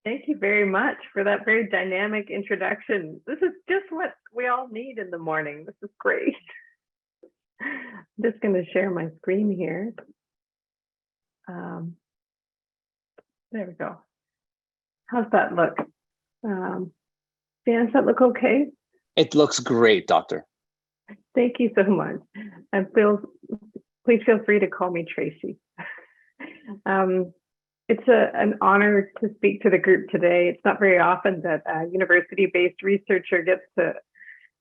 Thank you very much for that very dynamic introduction. This is just what we all need in the morning. This is great. I'm just going to share my screen here. There we go. How's that look? Dan, does that look okay? It looks great, Doctor. Thank you so much. And please feel free to call me Tracey. It's an honor to speak to the group today. It's not very often that a university-based researcher gets to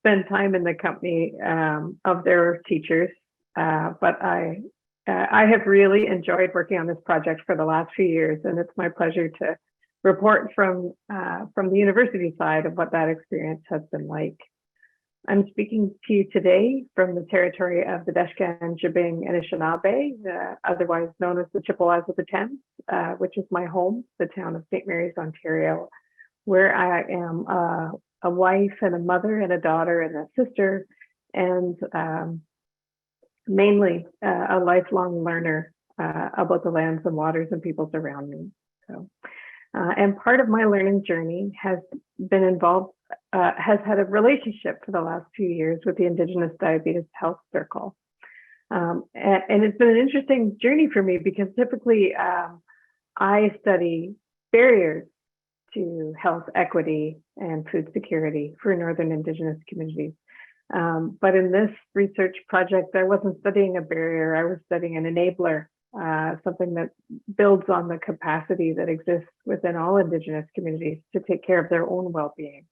spend time in the company of their teachers, but I have really enjoyed working on this project for the last few years, and it's my pleasure to report from the university side of what that experience has been like. I'm speaking to you today from the territory of the Deshkan-Jibing Anishinaabe, otherwise known as the Chippewas of the Thames, which is my home, the town of St. Mary's, Ontario, where I am a wife and a mother and a daughter and a sister, and mainly a lifelong learner about the lands and waters and peoples around me. So, and part of my learning journey has been involved, has had a relationship for the last few years with the Indigenous Diabetes Health Circle. And it's been an interesting journey for me because typically I study barriers to health equity and food security for Northern Indigenous communities. But in this research project, I wasn't studying a barrier, I was studying an enabler, something that builds on the capacity that exists within all Indigenous communities to take care of their own well-being.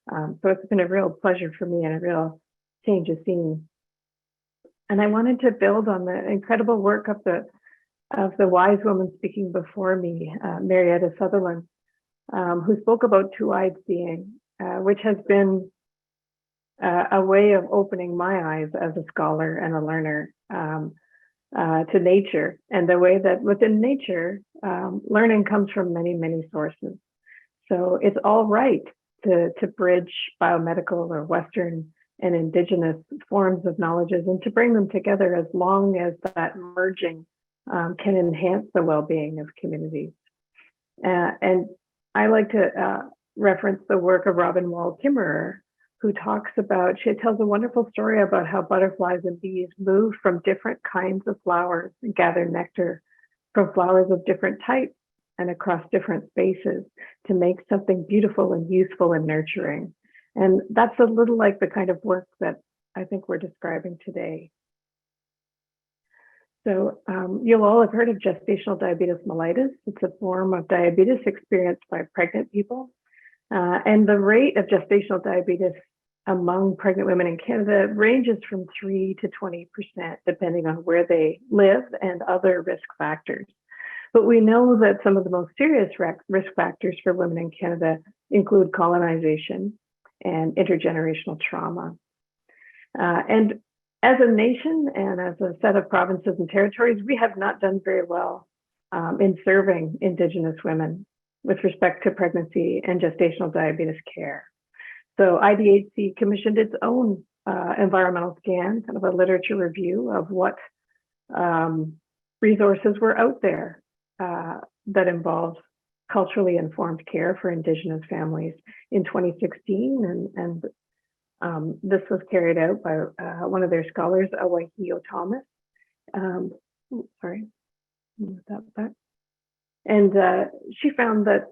So it's been a real pleasure for me and a real change of scene. And I wanted to build on the incredible work of the wise woman speaking before me, Marietta Sutherland, who spoke about two-eyed seeing, which has been a way of opening my eyes as a scholar and a learner to nature, and the way that within nature, learning comes from many, many sources. So it's all right to bridge biomedical or Western and Indigenous forms of knowledges and to bring them together as long as that merging can enhance the well-being of communities. And I like to reference the work of Robin Wall Kimmerer, who talks about, she tells a wonderful story about how butterflies and bees move from different kinds of flowers and gather nectar from flowers of different types and across different spaces to make something beautiful and useful and nurturing. And that's a little like the kind of work that I think we're describing today. So you'll all have heard of gestational diabetes mellitus. It's a form of diabetes experienced by pregnant people. And the rate of gestational diabetes among pregnant women in Canada ranges from 3 to 20%, depending on where they live and other risk factors. But we know that some of the most serious risk factors for women in Canada include colonization and intergenerational trauma. And as a nation and as a set of provinces and territories, we have not done very well in serving Indigenous women with respect to pregnancy and gestational diabetes care. So IDHC commissioned its own environmental scan, kind of a literature review of what resources were out there that involved culturally informed care for Indigenous families in 2016. And this was carried out by one of their scholars, Awahio Thomas. Sorry, move that back. And she found that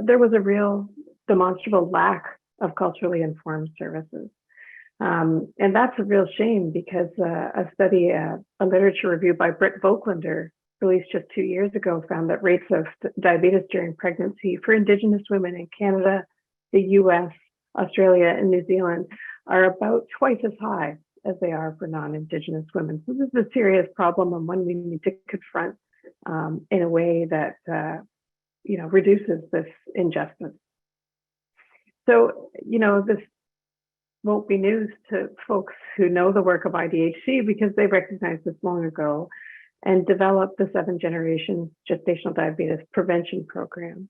there was a real demonstrable lack of culturally informed services. And that's a real shame because a study, a literature review by Britt Voklander, released just 2 years ago, found that rates of diabetes during pregnancy for Indigenous women in Canada, the US, Australia, and New Zealand are about twice as high as they are for non-Indigenous women. So this is a serious problem and one we need to confront in a way that reduces this injustice. So, this won't be news to folks who know the work of IDHC because they recognized this long ago and developed the 7th generation gestational diabetes prevention program.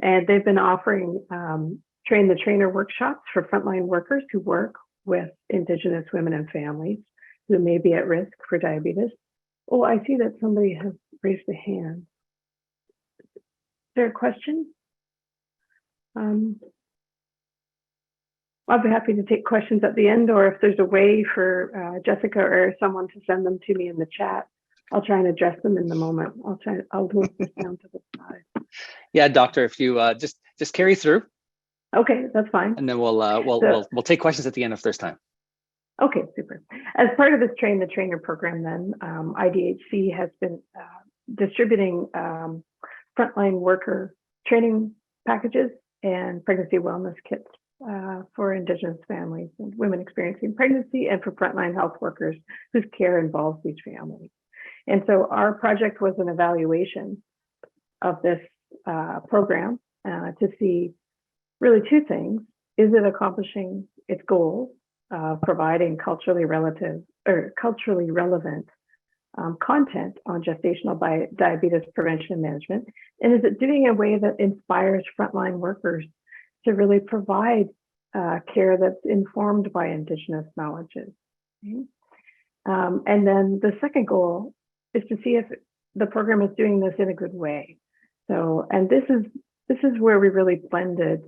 And they've been offering train the trainer workshops for frontline workers who work with Indigenous women and families who may be at risk for diabetes. Oh, I see that somebody has raised a hand. Is there a question? I'll be happy to take questions at the end, or if there's a way for Jessica or someone to send them to me in the chat, I'll try and address them in the moment. I'll move this down to the side. Yeah, doctor, if you just carry through. Okay, that's fine. And then we'll take questions at the end if there's time. Okay, super. As part of this Train the Trainer program, then IDHC has been distributing frontline worker training packages and pregnancy wellness kits for Indigenous families and women experiencing pregnancy, and for frontline health workers whose care involves these families. And so our project was an evaluation of this program to see really two things. Is it accomplishing its goals of providing culturally relevant content on gestational diabetes prevention and management? And is it doing it in a way that inspires frontline workers to really provide care that's informed by Indigenous knowledges? Okay. And then the second goal is to see if the program is doing this in a good way. So, and this is where we really blended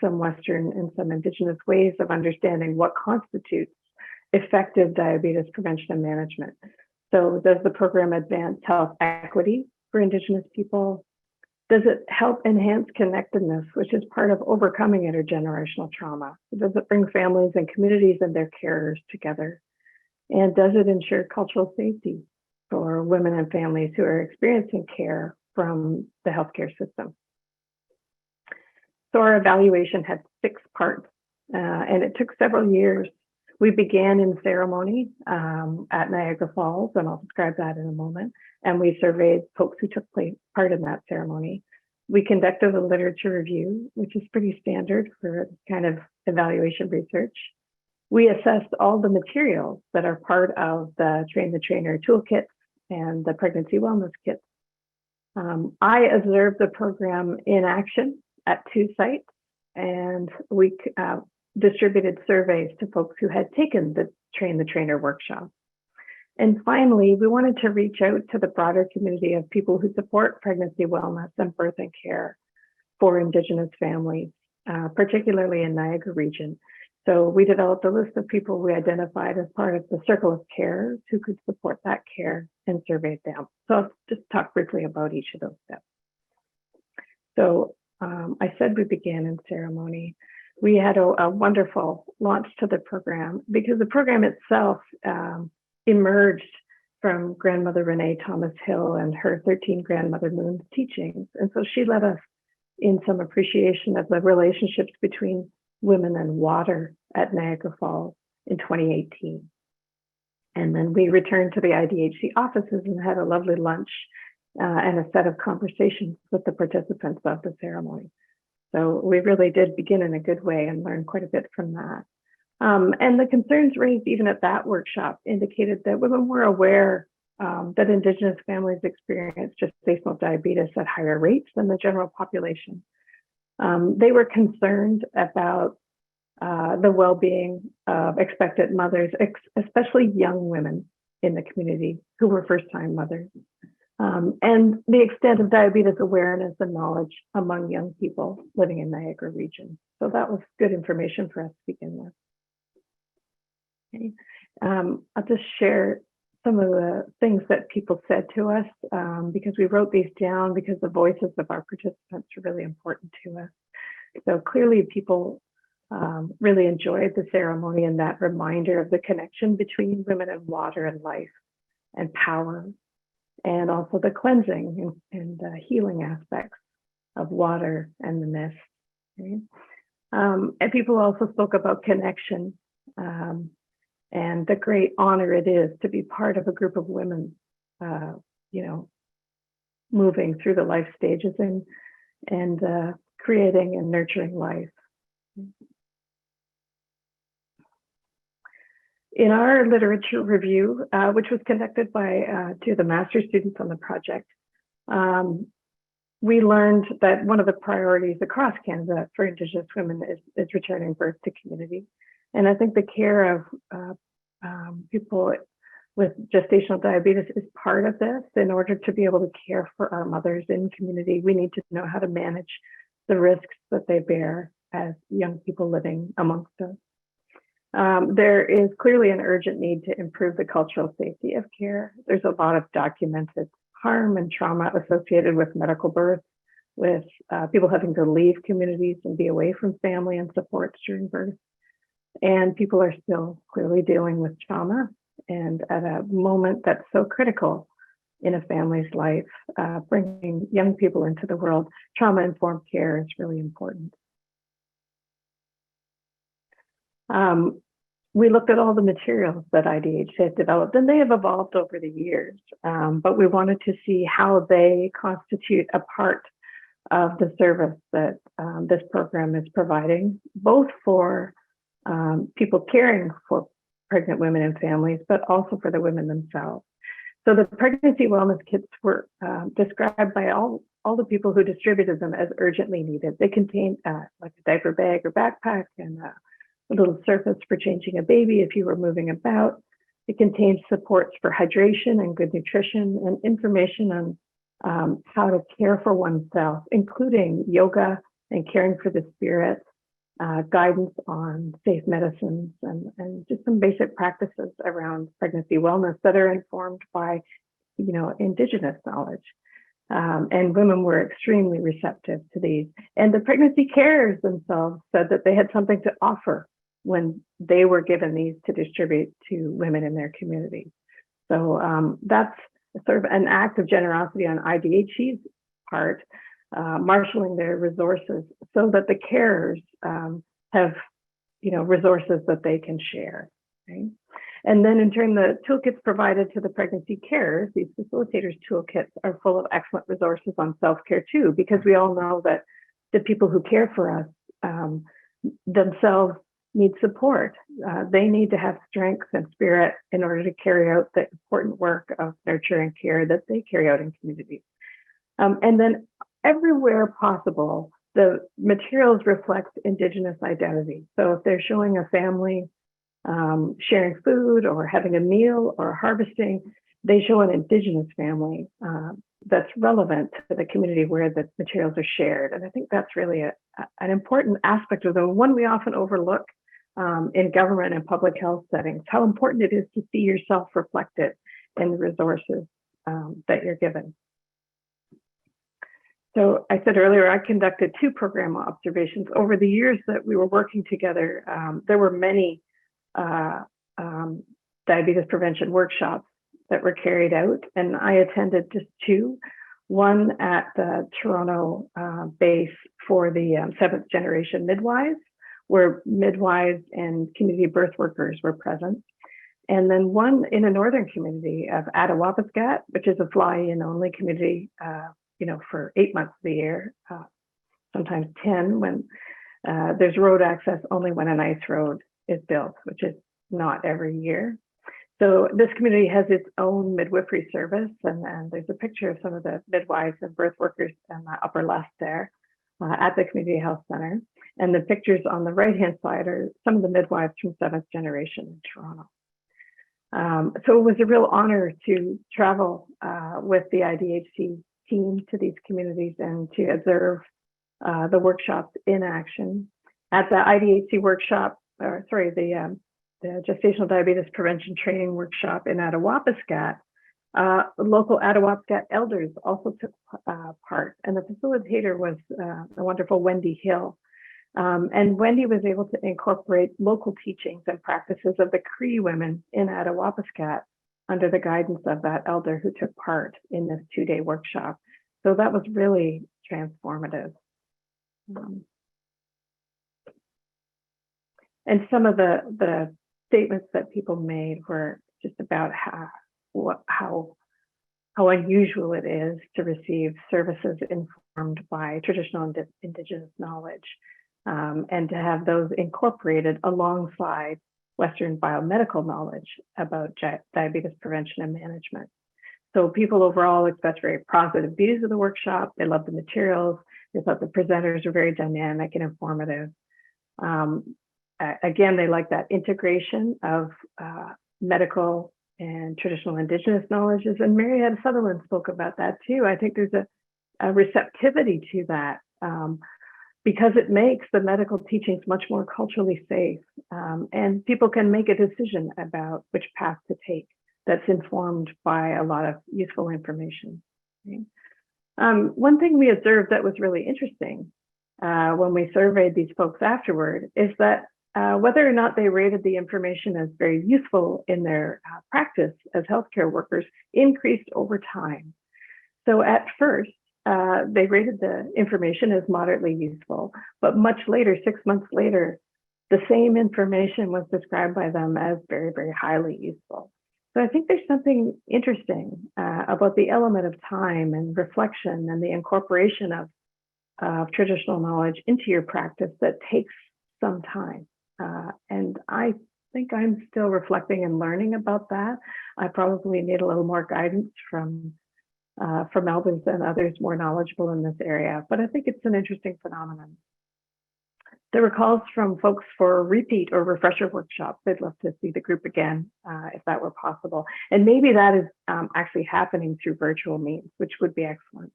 some Western and some Indigenous ways of understanding what constitutes effective diabetes prevention and management. So does the program advance health equity for Indigenous people? Does it help enhance connectedness, which is part of overcoming intergenerational trauma? Does it bring families and communities and their carers together? And does it ensure cultural safety for women and families who are experiencing care from the healthcare system? So our evaluation had 6 parts, and it took several years. We began in ceremony at Niagara Falls, and I'll describe that in a moment. And we surveyed folks who took part in that ceremony. We conducted a literature review, which is pretty standard for kind of evaluation research. We assessed all the materials that are part of the Train the Trainer toolkit and the pregnancy wellness kits. I observed the program in action at 2 sites, and we distributed surveys to folks who had taken the Train the Trainer workshop. And finally, we wanted to reach out to the broader community of people who support pregnancy wellness and birth and care for Indigenous families, particularly in Niagara region. So we developed a list of people we identified as part of the circle of care who could support that care, and surveyed them. So I'll just talk briefly about each of those steps. So I said we began in ceremony. We had a wonderful launch to the program because the program itself emerged from grandmother Renee Thomas Hill and her 13 grandmother moons teachings. And so she led us in some appreciation of the relationships between women and water at Niagara Falls in 2018. And then we returned to the IDHC offices and had a lovely lunch and a set of conversations with the participants of the ceremony. So we really did begin in a good way and learn quite a bit from that. And the concerns raised even at that workshop indicated that women were aware that Indigenous families experience gestational diabetes at higher rates than the general population. They were concerned about the well-being of expectant mothers, especially young women in the community who were first-time mothers, and the extent of diabetes awareness and knowledge among young people living in Niagara region. So that was good information for us to begin with. Okay. I'll just share some of the things that people said to us because we wrote these down because the voices of our participants are really important to us. So clearly people really enjoyed the ceremony and that reminder of the connection between women and water and life and power, and also the cleansing and healing aspects of water and the mist. Okay? And people also spoke about connection and the great honor it is to be part of a group of women, moving through the life stages and creating and nurturing life. In our literature review, which was conducted by 2 of the master's students on the project, we learned that one of the priorities across Canada for Indigenous women is returning birth to community. And I think the care of people with gestational diabetes is part of this. In order to be able to care for our mothers in community, we need to know how to manage the risks that they bear as young people living amongst us. There is clearly an urgent need to improve the cultural safety of care. There's a lot of documented harm and trauma associated with medical birth, with people having to leave communities and be away from family and supports during birth. And people are still clearly dealing with trauma. And at a moment that's so critical in a family's life, bringing young people into the world, trauma-informed care is really important. We looked at all the materials that IDH had developed, and they have evolved over the years, but we wanted to see how they constitute a part of the service that this program is providing, both for people caring for pregnant women and families, but also for the women themselves. So the pregnancy wellness kits were described by all the people who distributed them as urgently needed. They contained like a diaper bag or backpack and a little surface for changing a baby if you were moving about. It contains supports for hydration and good nutrition and information on how to care for oneself, including yoga and caring for the spirit, guidance on safe medicines, and just some basic practices around pregnancy wellness that are informed by, Indigenous knowledge. And women were extremely receptive to these. And the pregnancy carers themselves said that they had something to offer when they were given these to distribute to women in their community. So that's sort of an act of generosity on IDHE's part, marshaling their resources so that the carers have, resources that they can share. Right? And then in turn, the toolkits provided to the pregnancy carers, these facilitators toolkits are full of excellent resources on self-care too, because we all know that the people who care for us themselves need support. They need to have strength and spirit in order to carry out the important work of nurture and care that they carry out in communities. And then everywhere possible, the materials reflect Indigenous identity. So if they're showing a family sharing food or having a meal or harvesting, they show an Indigenous family that's relevant to the community where the materials are shared. And I think that's really an important aspect of the one we often overlook in government and public health settings, how important it is to see yourself reflected in the resources that you're given. So I said earlier, I conducted 2 program observations. Over the years that we were working together, there were many diabetes prevention workshops that were carried out, and I attended just 2. One at the Toronto base for the 7th generation midwives, where midwives and community birth workers were present. And then one in a northern community of Attawapiskat, which is a fly-in only community, for 8 months of the year, sometimes 10, when there's road access only when an ice road is built, which is not every year. So this community has its own midwifery service, and there's a picture of some of the midwives and birth workers in the upper left there at the community health center. And the pictures on the right-hand side are some of the midwives from 7th generation in Toronto. So it was a real honor to travel with the IDHC team to these communities and to observe the workshops in action. At the IDHC workshop, the Gestational Diabetes Prevention Training Workshop in Attawapiskat, local Attawapiskat elders also took part, and the facilitator was the wonderful Wendy Hill. And Wendy was able to incorporate local teachings and practices of the Cree women in Attawapiskat under the guidance of that elder who took part in this 2-day workshop. So that was really transformative. And some of the statements that people made were just about how unusual it is to receive services informed by traditional Indigenous knowledge, and to have those incorporated alongside Western biomedical knowledge about diabetes prevention and management. So people overall expressed very positive views of the workshop. They loved the materials. They thought the presenters were very dynamic and informative. Again, they liked that integration of medical and traditional Indigenous knowledges. And Marietta Sutherland spoke about that too. I think there's a receptivity to that. because it makes the medical teachings much more culturally safe, and people can make a decision about which path to take that's informed by a lot of useful information. Okay? One thing we observed that was really interesting when we surveyed these folks afterward is that whether or not they rated the information as very useful in their practice as healthcare workers increased over time. So at first, they rated the information as moderately useful, but much later, 6 months later, the same information was described by them as very, very highly useful. So I think there's something interesting about the element of time and reflection and the incorporation of traditional knowledge into your practice that takes some time. And I think I'm still reflecting and learning about that. I probably need a little more guidance from elders and others more knowledgeable in this area, but I think it's an interesting phenomenon. There were calls from folks for repeat or refresher workshops. They'd love to see the group again, if that were possible. And maybe that is actually happening through virtual means, which would be excellent.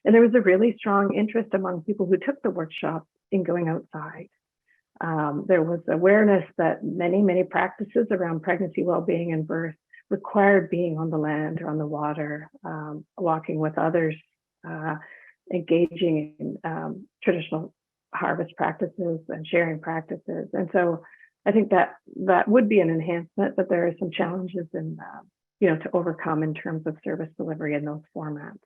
And there was a really strong interest among people who took the workshop in going outside. There was awareness that many practices around pregnancy, well-being, and birth required being on the land or on the water, walking with others, engaging in traditional harvest practices and sharing practices. And so I think that would be an enhancement, but there are some challenges in, to overcome in terms of service delivery in those formats.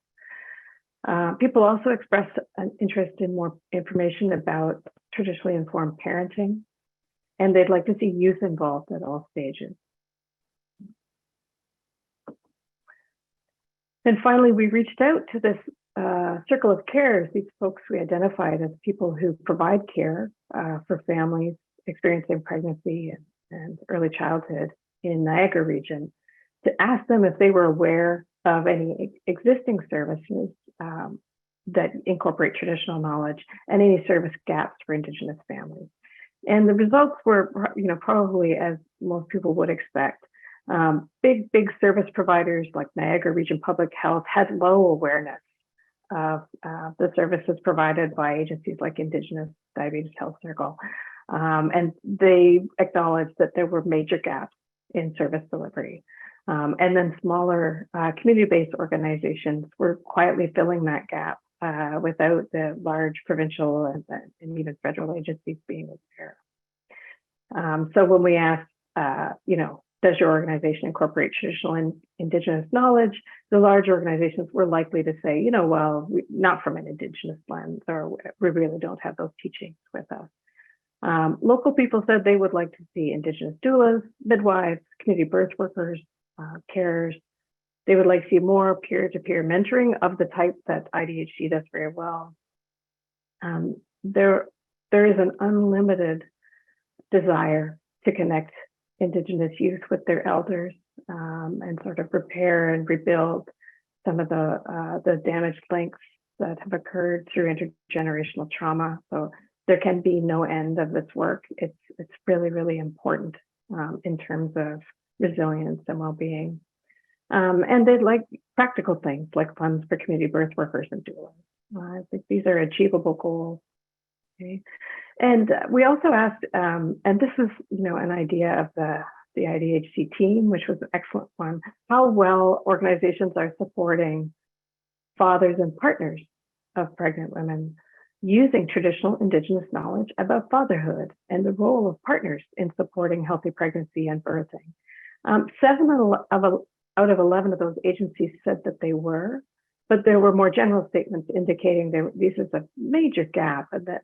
People also expressed an interest in more information about traditionally informed parenting, and they'd like to see youth involved at all stages. And finally, we reached out to this circle of carers, these folks we identified as people who provide care for families experiencing pregnancy and early childhood in Niagara region, to ask them if they were aware of any existing services that incorporate traditional knowledge and any service gaps for Indigenous families. And the results were, probably as most people would expect. Big service providers like Niagara Region Public Health had low awareness of the services provided by agencies like Indigenous Diabetes Health Circle. And they acknowledged that there were major gaps in service delivery. And then smaller community-based organizations were quietly filling that gap without the large provincial and even federal agencies being aware. So when we asked, does your organization incorporate traditional and Indigenous knowledge? The large organizations were likely to say, not from an Indigenous lens, or we really don't have those teachings with us. Local people said they would like to see Indigenous doulas, midwives, community birth workers, carers. They would like to see more peer-to-peer mentoring of the type that IDHC does very well. There is an unlimited desire to connect Indigenous youth with their elders and sort of repair and rebuild some of the damaged links that have occurred through intergenerational trauma. So there can be no end of this work. It's really, really important in terms of resilience and well-being. And they'd like practical things like funds for community birth workers and doulas. I think these are achievable goals. Okay. And we also asked, and this is, an idea of the IDHC team, which was an excellent one, how well organizations are supporting fathers and partners of pregnant women using traditional Indigenous knowledge about fatherhood and the role of partners in supporting healthy pregnancy and birthing. 7 out of 11 of those agencies said that they were, but there were more general statements indicating this is a major gap and that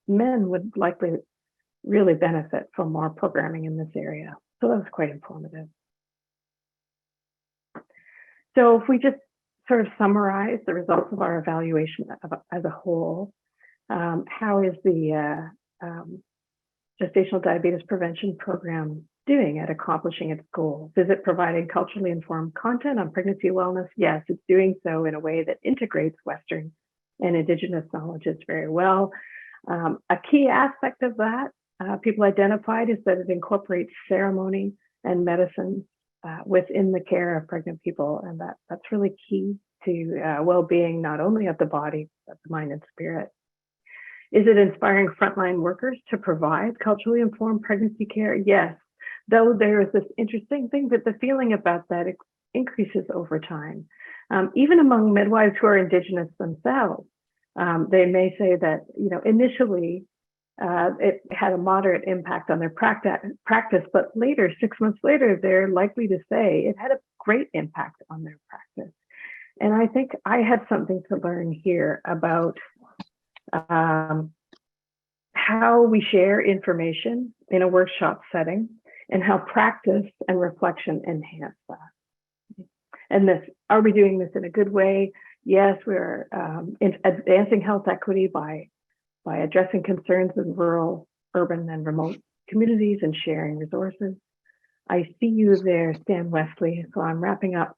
men would likely really benefit from more programming in this area. So that was quite informative. So if we just sort of summarize the results of our evaluation as a whole, how is the gestational diabetes prevention program doing at accomplishing its goals? Is it providing culturally informed content on pregnancy wellness? Yes, it's doing so in a way that integrates Western and Indigenous knowledges very well. A key aspect of that people identified is that it incorporates ceremony and medicine within the care of pregnant people, and that's really key to well-being, not only of the body, but the mind and spirit. Is it inspiring frontline workers to provide culturally informed pregnancy care? Yes, though there is this interesting thing that the feeling about that increases over time. Even among midwives who are Indigenous themselves, they may say that, initially it had a moderate impact on their practice, but later, 6 months later, they're likely to say it had a great impact on their practice. And I think I had something to learn here about how we share information in a workshop setting and how practice and reflection enhance that. And are we doing this in a good way? Yes, we're advancing health equity by addressing concerns in rural, urban, and remote communities and sharing resources. I see you there, Stan Wesley, so I'm wrapping up.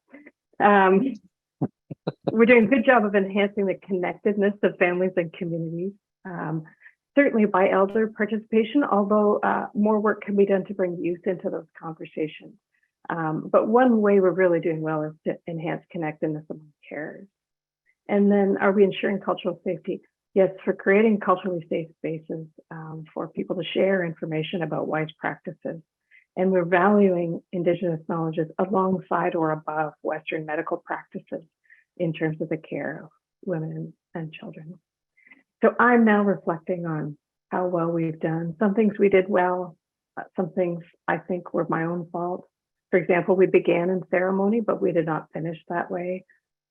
We're doing a good job of enhancing the connectedness of families and communities, certainly by elder participation, although more work can be done to bring youth into those conversations. But one way we're really doing well is to enhance connectedness among carers. And then, are we ensuring cultural safety? Yes, for creating culturally safe spaces for people to share information about wise practices. And we're valuing Indigenous knowledges alongside or above Western medical practices in terms of the care of women and children. So I'm now reflecting on how well we've done. Some things we did well, some things I think were my own fault. For example, we began in ceremony, but we did not finish that way.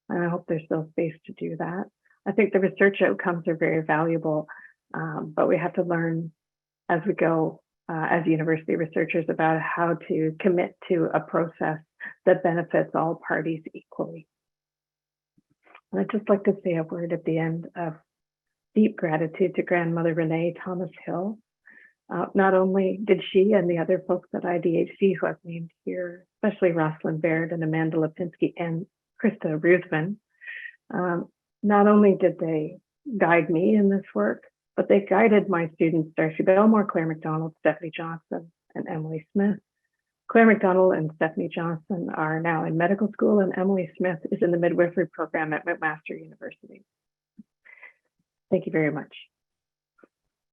And I hope there's still space to do that. I think the research outcomes are very valuable, but we have to learn as we go as university researchers about how to commit to a process that benefits all parties equally. And I'd just like to say a word at the end of deep gratitude to Grandmother Renee Thomas Hill. Not only did she and the other folks at IDHC who I've named here, especially Rosalind Baird and Amanda Lipinski and Krista Ruthven, not only did they guide me in this work, but they guided my students, Darcy Belmore, Claire McDonald, Stephanie Johnson, and Emily Smith. Claire McDonald and Stephanie Johnson are now in medical school, and Emily Smith is in the midwifery program at McMaster University. Thank you very much.